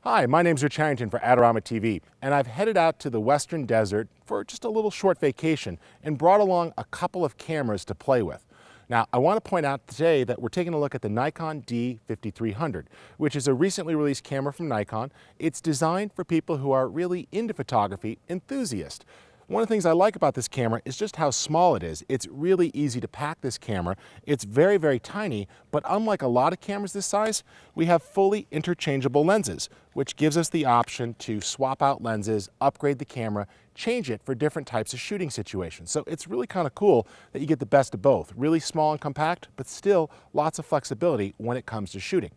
Hi, my name's Rich Harrington for Adorama TV, and I've headed out to the Western Desert for just a little short vacation and brought along a couple of cameras to play with. Now, I want to point out today that we're taking a look at the Nikon D5300, which is a recently released camera from Nikon. It's designed for people who are really into photography enthusiasts. One of the things I like about this camera is just how small it is. It's really easy to pack this camera. It's very, very tiny, but unlike a lot of cameras this size, we have fully interchangeable lenses, which gives us the option to swap out lenses, upgrade the camera, change it for different types of shooting situations. So it's really kind of cool that you get the best of both. Really small and compact, but still lots of flexibility when it comes to shooting.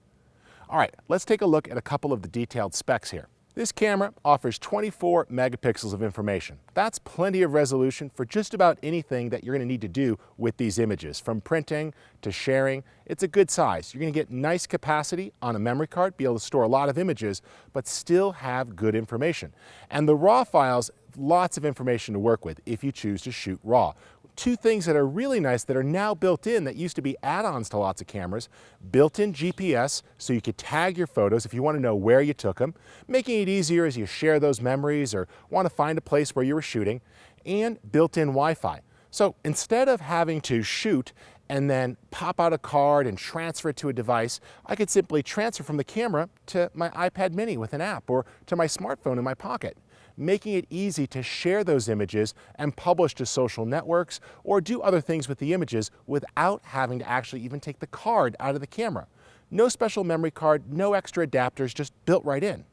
All right, let's take a look at a couple of the detailed specs here. This camera offers 24 megapixels of information. That's plenty of resolution for just about anything that you're going to need to do with these images, from printing to sharing. It's a good size. You're going to get nice capacity on a memory card, be able to store a lot of images, but still have good information. And the RAW files, lots of information to work with if you choose to shoot RAW. Two things that are really nice that are now built in that used to be add-ons to lots of cameras: built-in GPS, so you could tag your photos if you want to know where you took them, making it easier as you share those memories or want to find a place where you were shooting, and built-in Wi-Fi. So instead of having to shoot and then pop out a card and transfer it to a device, I could simply transfer from the camera to my iPad mini with an app or to my smartphone in my pocket, making it easy to share those images and publish to social networks or do other things with the images without having to actually even take the card out of the camera. No special memory card, no extra adapters, just built right in.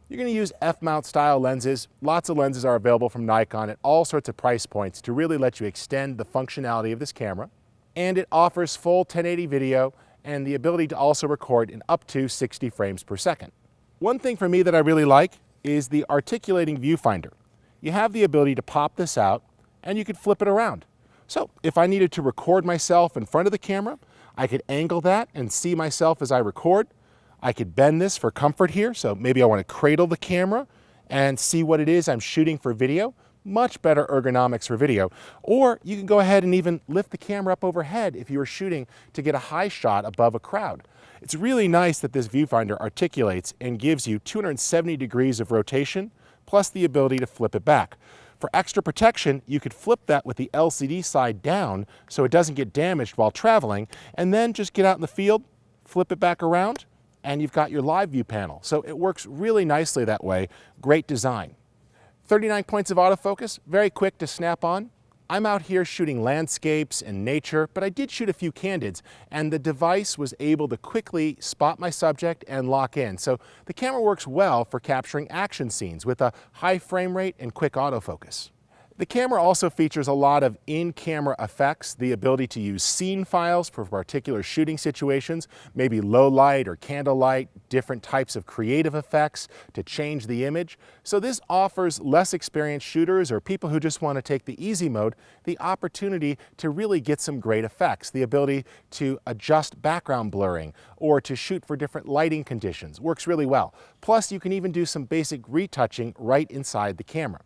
You're going to use F-mount style lenses. Lots of lenses are available from Nikon at all sorts of price points to really let you extend the functionality of this camera. And it offers full 1080 video and the ability to also record in up to 60 frames per second. One thing for me that I really like is the articulating viewfinder. You have the ability to pop this out and you could flip it around. So if I needed to record myself in front of the camera, I could angle that and see myself as I record. I could bend this for comfort here, so maybe I want to cradle the camera and see what it is I'm shooting for video. Much better ergonomics for video. Or you can go ahead and even lift the camera up overhead if you were shooting to get a high shot above a crowd. It's really nice that this viewfinder articulates and gives you 270 degrees of rotation, plus the ability to flip it back. For extra protection, you could flip that with the LCD side down so it doesn't get damaged while traveling, and then just get out in the field, flip it back around, and you've got your live view panel. So it works really nicely that way. Great design. 39 points of autofocus, very quick to snap on. I'm out here shooting landscapes and nature, but I did shoot a few candids, and the device was able to quickly spot my subject and lock in. So the camera works well for capturing action scenes with a high frame rate and quick autofocus. The camera also features a lot of in-camera effects, the ability to use scene files for particular shooting situations, maybe low light or candlelight, different types of creative effects to change the image. So this offers less experienced shooters or people who just want to take the easy mode the opportunity to really get some great effects, the ability to adjust background blurring or to shoot for different lighting conditions. Works really well. Plus, you can even do some basic retouching right inside the camera.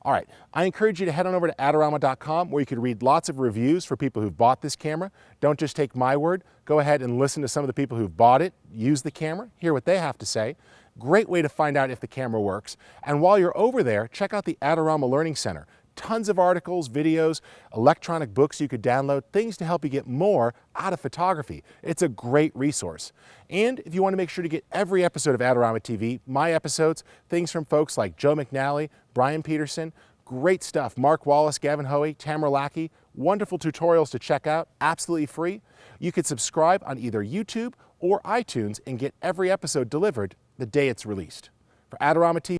All right, I encourage you to head on over to Adorama.com where you can read lots of reviews for people who've bought this camera. Don't just take my word. Go ahead and listen to some of the people who've bought it, use the camera, hear what they have to say. Great way to find out if the camera works. And while you're over there, check out the Adorama Learning Center. Tons of articles, videos, electronic books you could download, things to help you get more out of photography. It's a great resource. And if you want to make sure to get every episode of Adorama TV, my episodes, things from folks like Joe McNally, Brian Peterson, great stuff, Mark Wallace, Gavin Hoey, Tamara Lackey, wonderful tutorials to check out, absolutely free. You could subscribe on either YouTube or iTunes and get every episode delivered the day it's released. For Adorama TV,